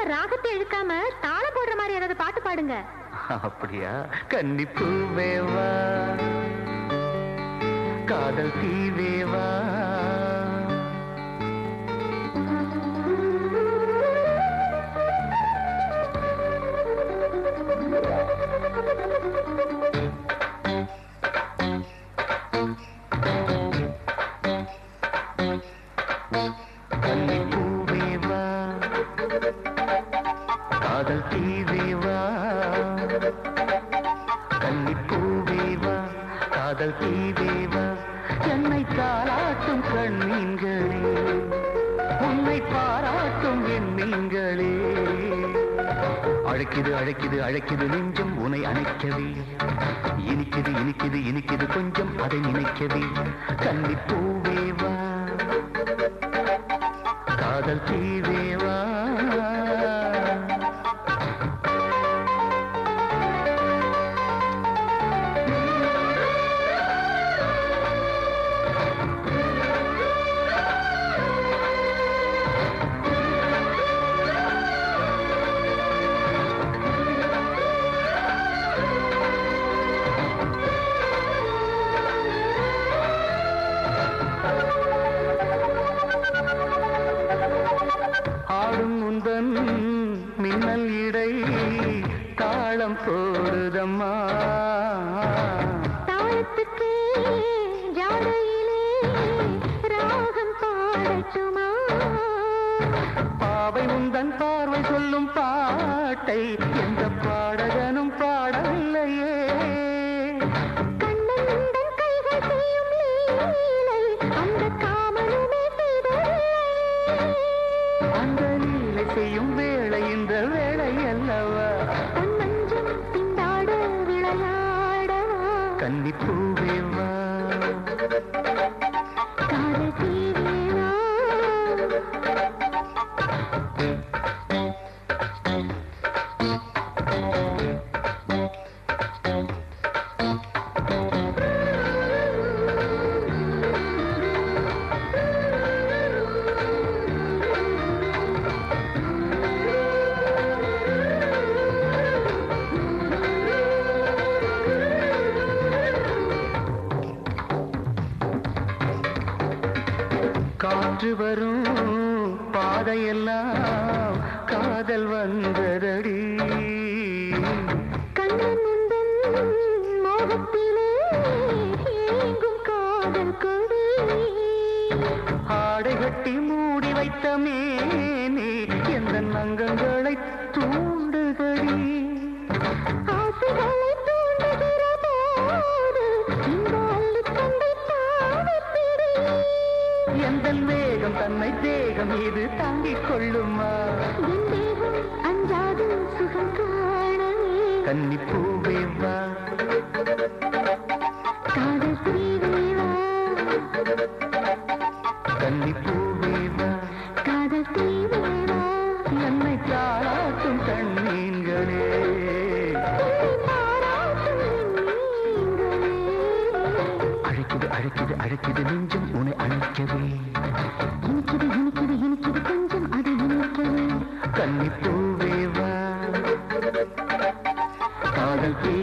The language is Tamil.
ராகத்தை இழுக்காம தாளம் போடுற மாதிரி ஏதாவது பாட்டு பாடுங்க. அப்படியா? கன்னிப்பூவேவா காதல் தீவேவா கன்னிப்பூவேவா காதல் தீவேவா கன்னிப்பூவேவா காதல் தீவேவா என்னை தாராட்டும் கண்ணீங்களே உன்னை பாராட்டும் என் நீங்களே அழைக்குது அழைக்குது அழைக்குது நெஞ்சம் உன்னை அணைக்கவே இனிக்குது இனிக்குது இனிக்குது கொஞ்சம் அதை நினைக்கவே கன்னிப்பூவேவா காதல் தீவேவா ஆடும் உந்தன் மின்னல் இடை தாளம் போடுதம்மா தாளத்துக்கு ஜாடையிலே ராகம் பாடட்டுமா பாவை உந்தன் பார்வை சொல்லும் பாட்டை எந்த பாடகனும் பாடவில்லையே கண்ணன் உந்தன் கைகள் செய்யும் லீலை அந்த காமனுமே அந்த லீலை செய்யும் வேளை இந்த வேளை அல்லவா உன் மஞ்சம் திண்டாட விளையாடவா கன்னிப்பூவேவா காதல் தீவேவா காற்று வரும் பாதையெல்லாம் காதல் வந்ததடி கண்ணன் உந்தன் மோகத்திலே ஏங்கும் காதல் கொடி ஆடை கட்டி மூடி வைத்த மேனே எந்த அங்கங்களை தூண்டுதடி ஆசைகளை தூண்டுகிற போது இந்த அள்ளித்தந்தை தாவிப்பிடி எந்த வேகம் தன்னை தேகம் இது தாங்கிக் கொள்ளுமா என் தேகம் அஞ்சாது சுகம் காணவே கன்னிப்பூவேவா காதல் தீவேவா கன்னிப்பூவேவா காதல் தீவேவா என்னை தாராட்டும் கண்ணீங்களே பாராட்டும் நீங்களே அழைக்குது அழைக்குது அழைக்குது நெஞ்சம் உன்னை அணைக்கவே இனிக்குது இனிக்குது இனிக்குது கொஞ்சம் அதை நினைக்கவே கன்னிப்பூவேவா காதல் தீ